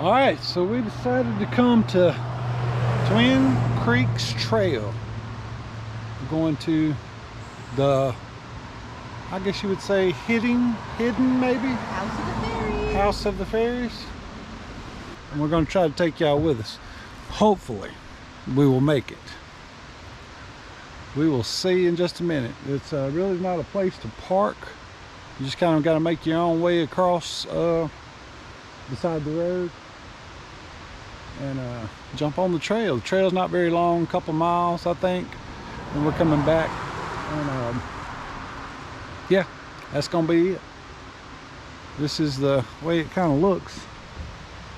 Alright, so we decided to come to Twin Creeks Trail. We're going to the, I guess you would say, hidden maybe? House of the Fairies. House of the Fairies. And we're going to try to take y'all with us. Hopefully, we will make it. We will see in just a minute. It's really not a place to park. You just kind of got to make your own way across beside the road and jump on the trail. The trail's not very long, a couple miles I think, and we're coming back, and yeah, that's gonna be it. This is the way it kind of looks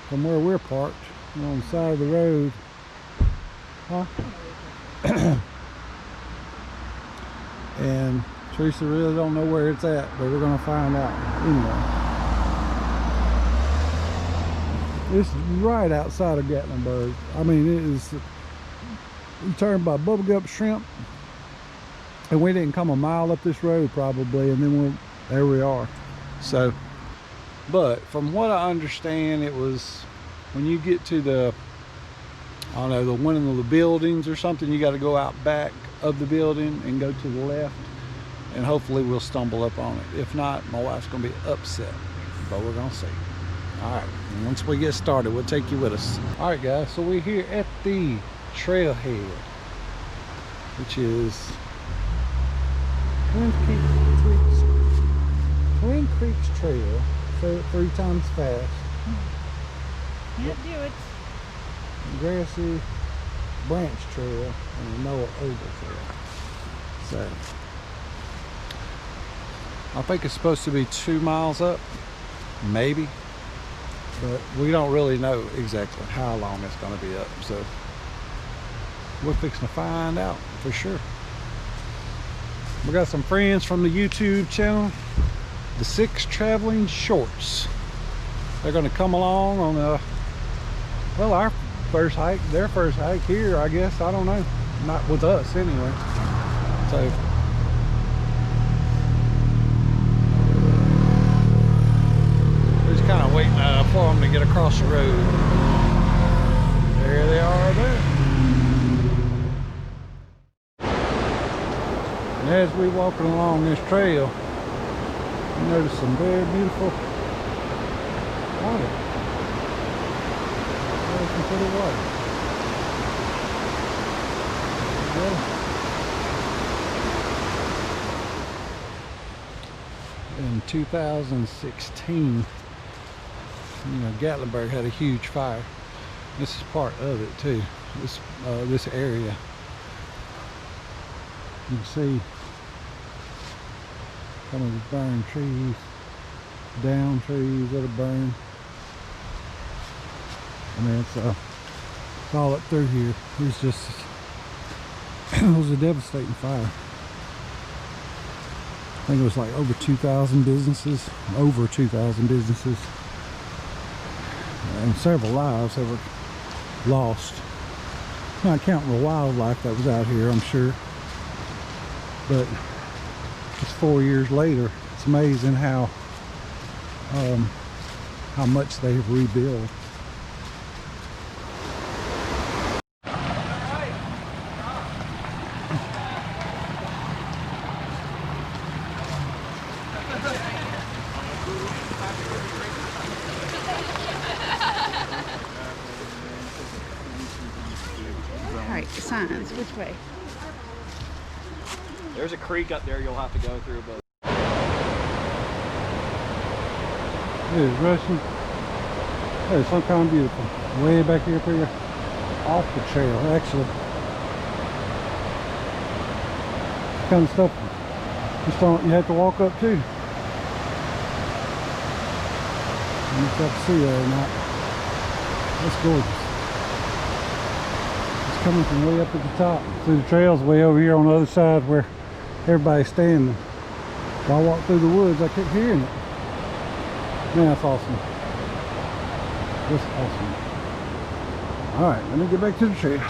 from where we're parked, on the side of the road. And Teresa really don't know where it's at, but we're gonna find out anyway. This is right outside of Gatlinburg. I mean, it is, we turned by Bubblegup Shrimp, and we didn't come a mile up this road probably, and then there we are. So, but from what I understand, it was when you get to the, I don't know, the one of the buildings or something, you got to go out back of the building and go to the left, and hopefully we'll stumble up on it. If not, my wife's gonna be upset, but we're gonna see. All right, once we get started, we'll take you with us. All right, guys, so we're here at the trailhead, which is Twin Creeks Trail. Say it 3 times fast. Can't do it. Grassy Branch Trail and the Noah Ogle Trail. So, I think it's supposed to be 2 miles up, maybe. But we don't really know exactly how long it's going to be up, so we're fixing to find out for sure. We got some friends from the YouTube channel, the 6 Traveling Shorts. They're going to come along on well, our first hike, their first hike here, I guess. I don't know, not with us anyway. So kind of waiting for them to get across the road. There they are there. And as we're walking along this trail, you notice some very beautiful water. There's some pretty water. In 2016, you know, Gatlinburg had a huge fire. This is part of it too. This area. You can see some of the burned trees, down trees that are burned. I mean, it's all up through here. It's just, it was a devastating fire. I think it was like over 2,000 businesses, and several lives that were lost. Not counting the wildlife that was out here, I'm sure. But just 4 years later, it's amazing how much they've rebuilt. Alright, signs, which way? There's a creek up there you'll have to go through, but It is rushing. That is some kind of beautiful. Way back here pretty off the trail, actually. This kind of stuff just don't, you have to walk up to. You just have to see that or not. That's gorgeous. It's coming from way up at the top. See, the trail's way over here on the other side where everybody's standing. If I walk through the woods, I keep hearing it. Man, that's awesome. That's awesome. All right, let me get back to the trail.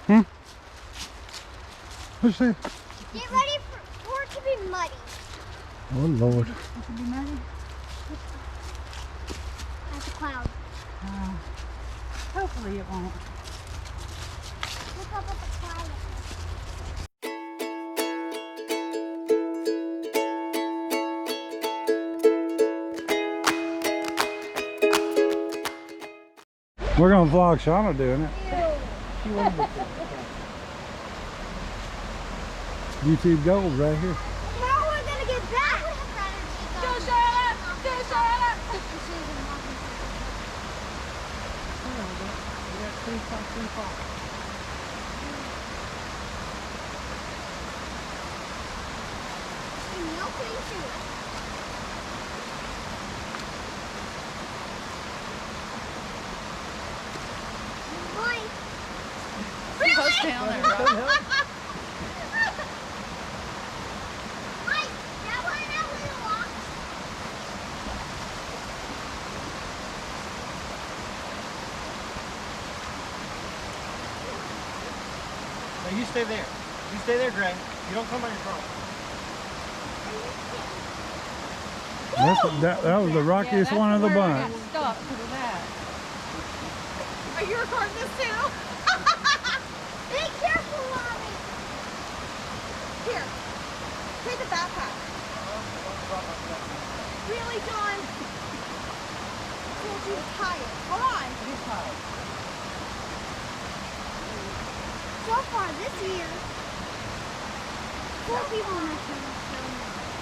Hmm? What's that? Get ready for it to be muddy. Oh Lord. It could be muddy. That's a cloud. Hopefully it won't. Look up at the cloud. We're gonna vlog Shauna doing it. YouTube gold right here. How are we gonna get back? Go Charlotte! Go Charlotte! No picture. Boy. Post down there. Mike, that one that little walk. Now you stay there. You stay there, Gray. You don't come by your car. That was the rockiest one of the bunch. Stop because of that. Are you recording this too? Be careful, Mommy. Here, take the backpack. Really, John? You're tired. Hold on. He's tired. So far this year, 4 people in this room.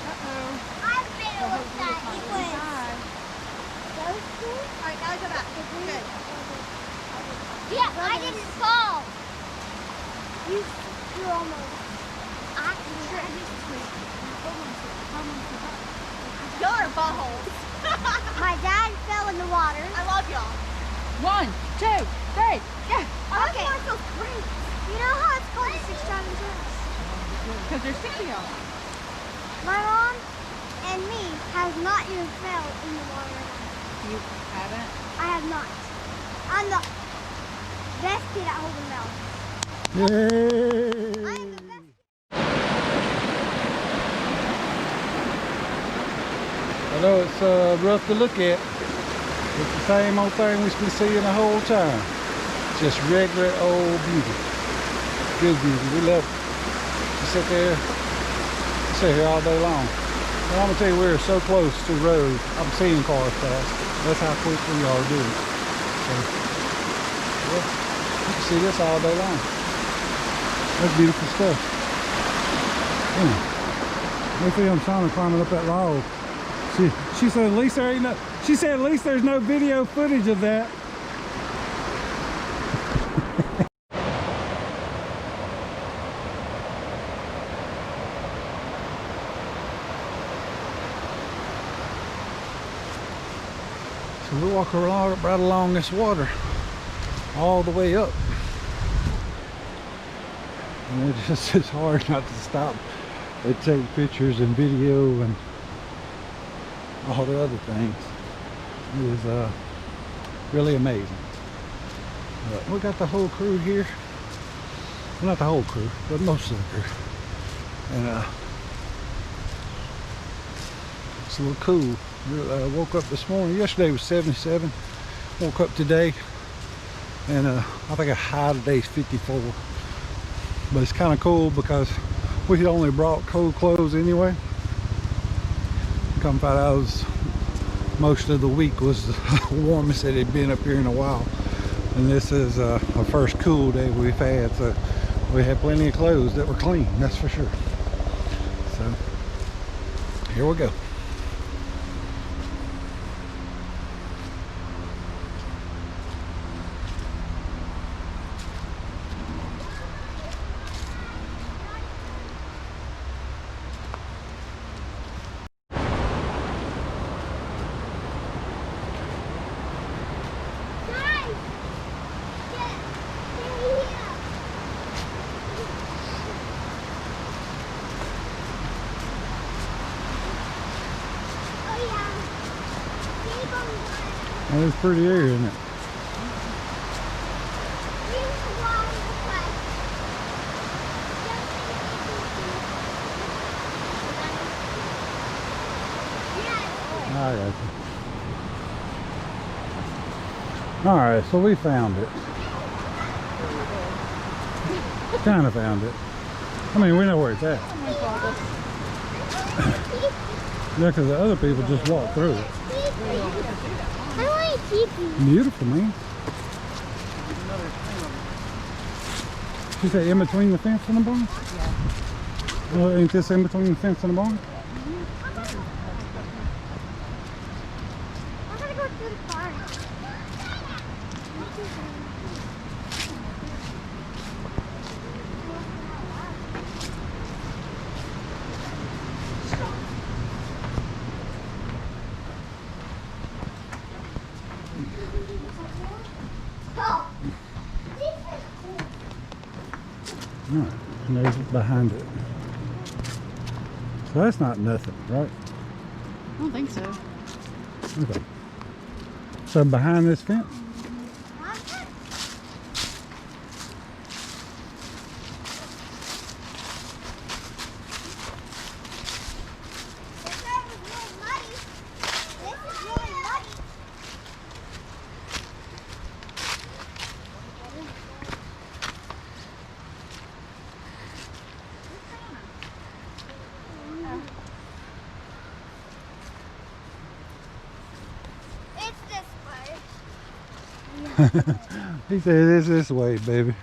Uh-oh. I've been with that. Hi. Those two? Alright, now go back. Good. Yeah, I didn't fall. You're almost. Y'all are buttholes. My dad fell in the water. I love y'all. 1, 2, 3, yeah. Okay. I feel great. You know how it's called the 6 driving tours? Because there's 6 of y'all. My mom and me has not even fell in the water. You haven't? I have not. I'm the best kid at holding bells. I Yay! am the best. I know it's rough to look at. It's the same old thing we've been seeing the whole time. Just regular old beauty. Good beauty. We love it. Just sit here all day long. And I'm gonna tell you, we're so close to the road. I'm seeing cars pass. That's how quick we are doing. So, yeah, you can see this all day long. That's beautiful stuff. Yeah. Look at Shauna climbing up that log. She said at least there ain't no. She said at least there's no video footage of that. So we walk right along this water all the way up. And it just is hard not to stop and take pictures and video and all the other things. It is really amazing. But we got the whole crew here. Well, not the whole crew, but most of the crew. And it's a little cool. Woke up this morning. Yesterday was 77. Woke up today, and I think a high today is 54. But it's kind of cool because we had only brought cold clothes anyway. Come find out, most of the week was the warmest it had been up here in a while, and this is our first cool day we've had, so we had plenty of clothes that were clean, that's for sure. So here we go. Guys, It's pretty area, isn't it? I got you. Alright, so we found it. Kind of found it. I mean, we know where it's at. Yeah, because the other people just walked through it. I want to keep you. Beautiful, man. She said in between the fence and the barn? Yeah. Well, ain't this in between the fence and the barn? I'm gonna go through the car. Alright, and there's behind it. So that's not nothing, right? I don't think so. Okay. So behind this fence? He said it's this way, baby.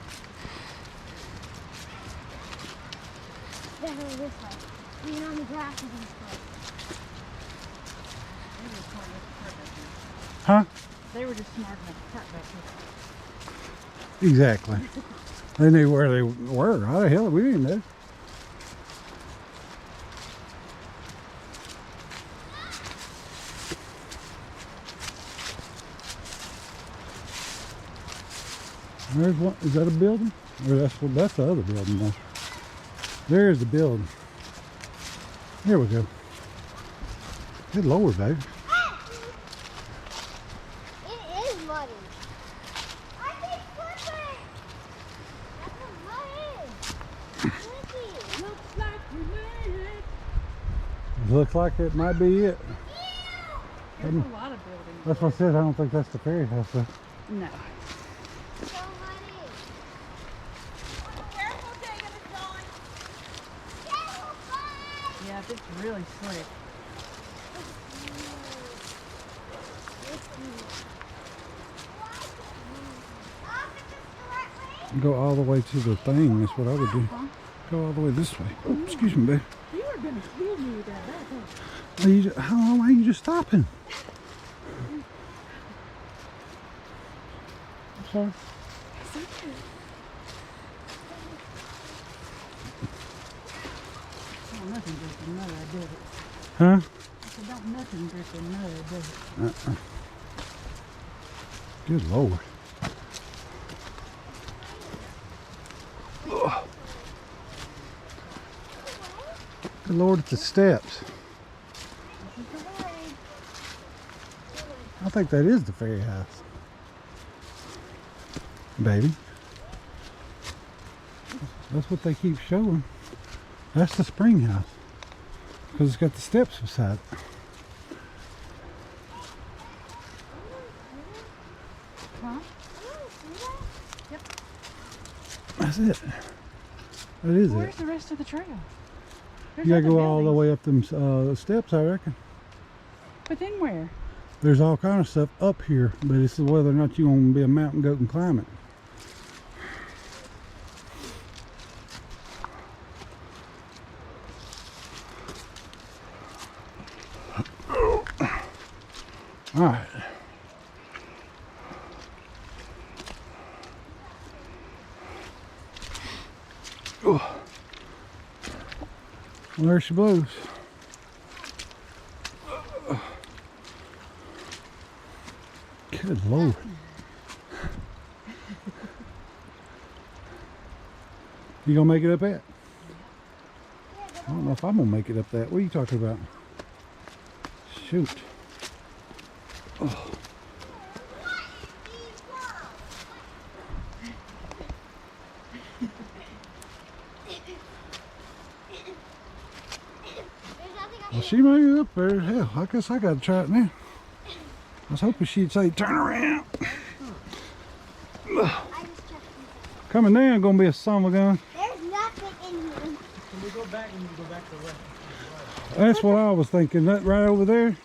Definitely this way. Being on the grass is this way. Huh? They were just smart enough to park back here. Exactly. They knew where they were. How the hell we didn't know? There's one. Is that a building? Or that's the other building there. There's the building. Here we go. Good Lord, baby. It is muddy. I think slipping. That's what mud is. Slippy. Looks like we made it. Looks like it might be it. There's a lot of buildings. That's what I said. I don't think that's the ferry house though. No. So muddy. Careful taking it, John. Careful, bud. Yeah, it's really slick. Go all the way to the thing. That's what I would do. Go all the way this way. Oh, excuse me, babe. You were going to kill me with that back. Are you, how long are you just stopping? I'm sorry. Oh, nothing dripping mud, does it? Huh? I said, don't nothing dripping mud, does it? Good Lord. Good Lord, it's the steps. I think that is the ferry house. Baby. That's what they keep showing. That's the spring house. Because it's got the steps beside it. Huh? That's it. That is Where's it. the rest of the trail? There's You gotta other go all the buildings. way up them steps, I reckon. But then where? There's all kind of stuff up here, but it's whether or not you want to be a mountain goat and climb it. All right. Oh. Well, there she blows. Good Lord. You gonna make it up that? I don't know if I'm gonna make it up that. What are you talking about? Shoot. Oh. She made it up there. Hell, I guess I got to try it now. I was hoping she'd say, turn around. Coming down, gonna be a son of a gun. There's nothing in here. Can we go back and you go back to the left? That's what I was thinking. That right over there?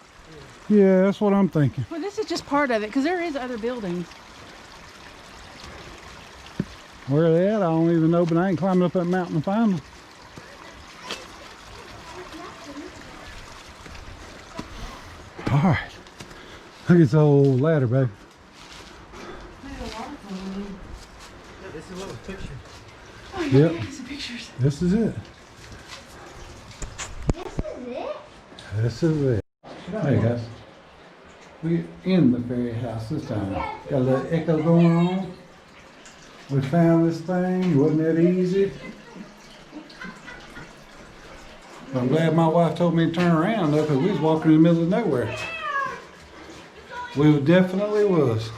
Yeah, that's what I'm thinking. Well, this is just part of it because there is other buildings. Where they at? I don't even know, but I ain't climbing up that mountain to find them. All right. Look at this old ladder, baby. Yeah, this is what was pictured. Oh, yeah, Yep. some pictures. This is it. This is it? This is it. Hey guys. We're in the fairy house this time. Got a little echo going on. We found this thing. Wasn't that easy? But I'm glad my wife told me to turn around though, because we was walking in the middle of nowhere. We definitely was.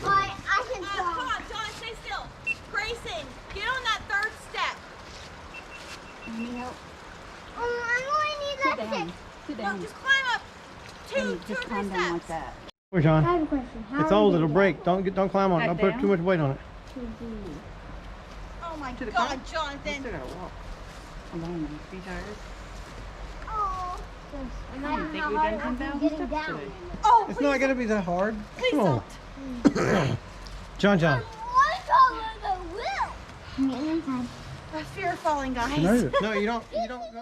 I can Come fly. on, John, stay still. Grayson, get on that third step. Need help? I only need Sit that down. Sit No, down. just climb up two or Just three climb down like steps. that. Where, John? I have a question. How It's do old, we it'll get break. Don't climb on it. Back Don't put down? too much weight on it. Oh my To the God, car? Jonathan. Still gotta walk. Alone, 3 tires. Oh, You think we've done 10,000 getting steps down. today? Oh, It's not gonna be that hard. please Come on. don't. John. What's all of the wheel? I'm getting inside. I fear falling, She guys. made it. No, you don't go inside.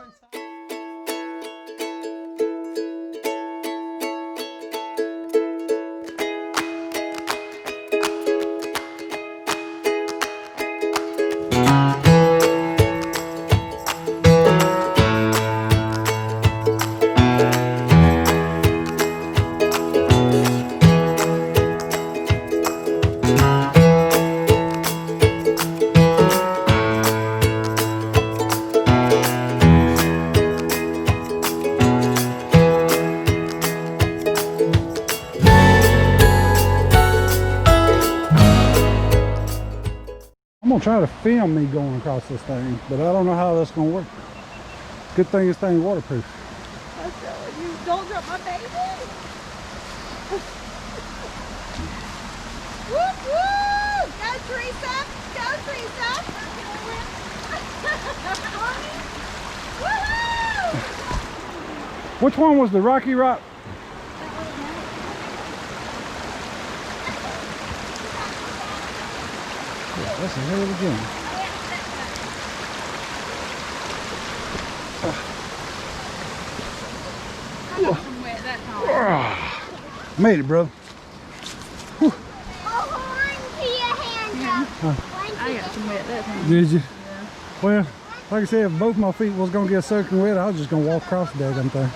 I'm gonna try to film me going across this thing, but I don't know how that's gonna work. Good thing this thing's waterproof. I'm telling you, don't drop my baby. Whoop, whoop. Go, Teresa. Go, Teresa. Woohoo! Which one was the Rocky Rock? Yeah, that's a hell of a game. I got some wet that time. Made it, brother. Oh, one to your hands up. One to I got some wet that time. Did you? Well, like I said, if both my feet was gonna get soaking wet, I was just gonna walk across the daggum thing.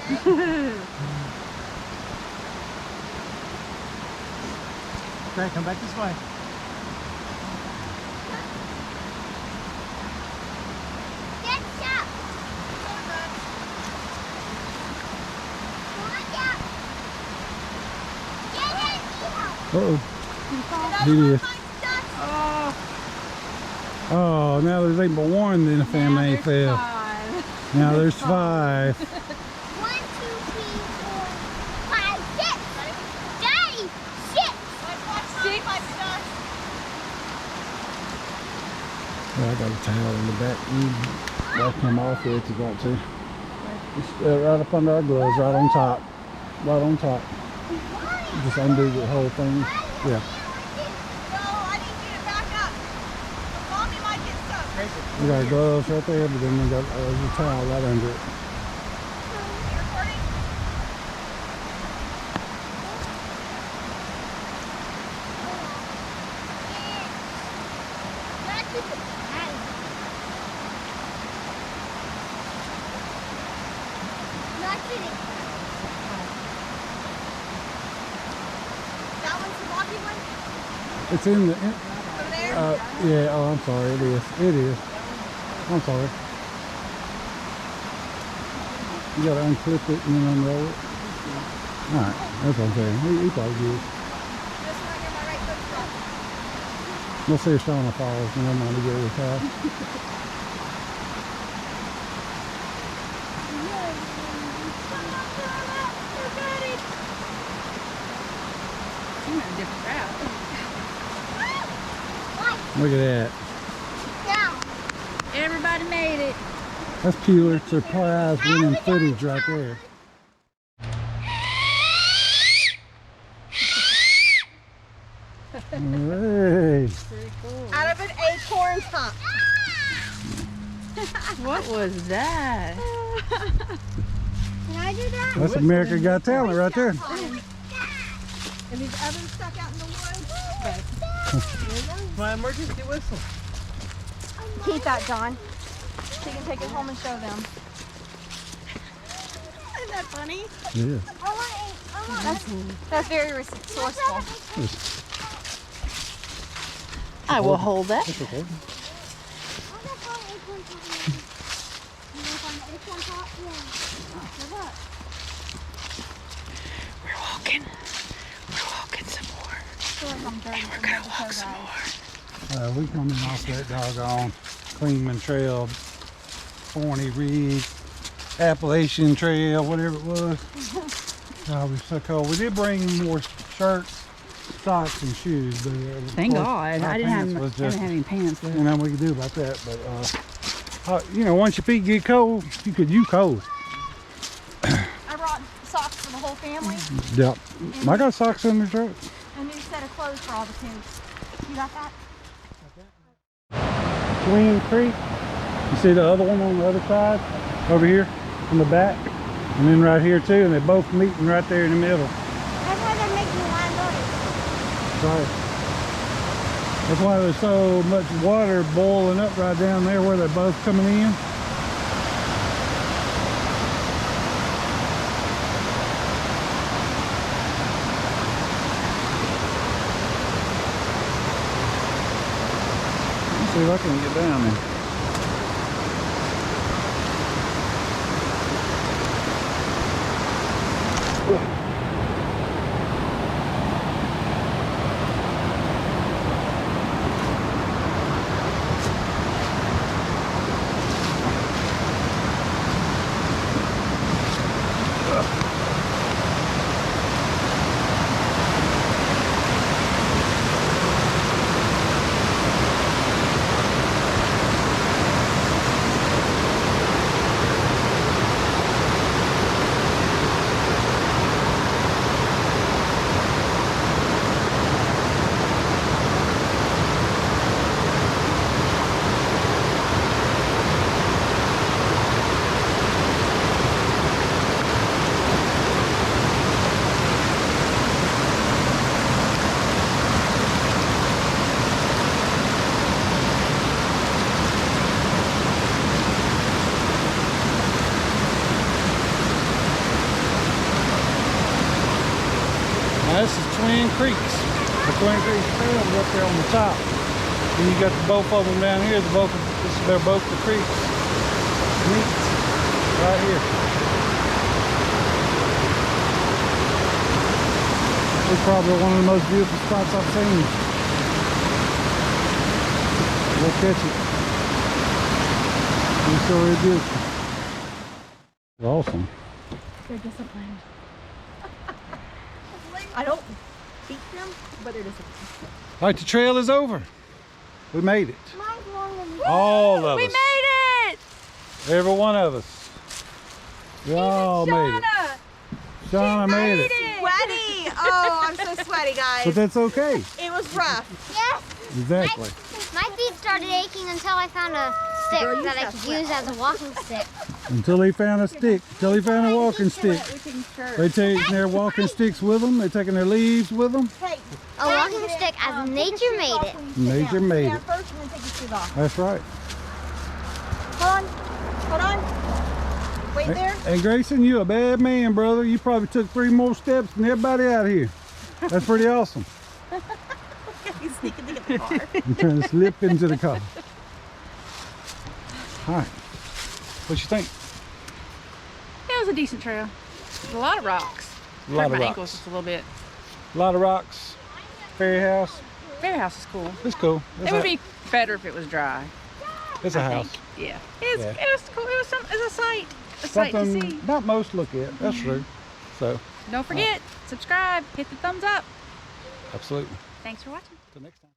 Okay, come back this way. Get up. Watch out. Get it, Uh-oh. He is. Oh, Oh, now there's ain't but one in the family ain't there's fell. 5. Now there's 5. 1, 2, 3, 4, 5, 6. Daddy, 6. Well, I got a towel in the back. You wipe them off here if you want to. Just right up under our gloves, right on top. Right on top. Just undo the whole thing. Yeah. No, I need you to back up. Mommy might get stuck. Grayson. We got gloves right there, but then we got a towel right under it. You recording? That one's the walking one? It's in the. Over there? Yeah, oh, I'm sorry. It is. It is. I'm sorry. You gotta unclip it and then unroll it. Alright, that's what I'm saying. He probably good. This one under my right foot's wrong. We'll see if Shauna falls and I'm gonna get her a towel. different route. Look at that. Everybody made it. That's Pulitzer Prize winning footage right there. Hey. Pretty cool. Out of an acorn top. What was that? Can I do that? That's America Got Talent right there. And these others stuck out in the woods. My emergency whistle. Keep that, John. So you can take it home and show them. Isn't that funny? Yeah. That's very resourceful. I will hold that. That's okay. We're walking. We're walking some more. And we're gonna walk some more. We coming off that doggone Clingman Trail, Forney Ridge, Appalachian Trail, whatever it was. Oh, it was so cold. We did bring more shirts, socks, and shoes. But Thank of course, God. our I didn't pants have, was just, any pants left. you know, we could do about that. But you know, once your feet get cold, you cold. I brought socks for the whole family. Yep. I got socks in the truck. A new set of clothes for all the kids. You got that? Twin Creek. You see the other one on the other side over here in the back, and then right here too, and they're both meeting right there in the middle. That's why they're making a lot of noise. Right. That's why there's so much water boiling up right down there where they're both coming in. Let's see if I can get down there. Now this is Twin Creeks. The Twin Creeks Trail is up there on the top. And you got both of them down here. They're both the creeks meet right here. It's probably one of the most beautiful spots I've seen. We'll catch it. It's so really beautiful. It's awesome. They're disciplined. I don't beat them, but they're disciplined. All right, the trail is over. We made it. Mine's longer than All of We us. made it! Every one of us. We all made it. Shauna made it. Sweaty! Oh, I'm so sweaty, guys. But that's okay. It was rough. Yes. Exactly. My feet started aching until I found a stick Girl, you that I got could sweat. use as a walking stick. Until he found a stick. Until he found a walking stick. They take their walking sticks with them. They're taking their leaves with them. Hey, A walking stick as nature made it. Nature made it. First and then take your shoes off. That's right. Hold on. Hold on. Wait there. And Grayson, you a bad man, brother. You probably took 3 more steps than everybody out here. That's pretty awesome. He's sneaking to get the car. You're trying to slip into the car. All right. What you think? It was a decent trail. A lot of rocks. A lot Hurt of my ankles rocks. just a little bit. A lot of rocks. Fairy house. Fair house is cool. It's cool. It would be better if it was dry. It's a I house. think. Yeah. It Yeah. was cool. It was a sight. A sight to see. Something not most look at. That's true. So, Don't forget, subscribe, hit the thumbs up. Absolutely. Thanks for watching. Till next time.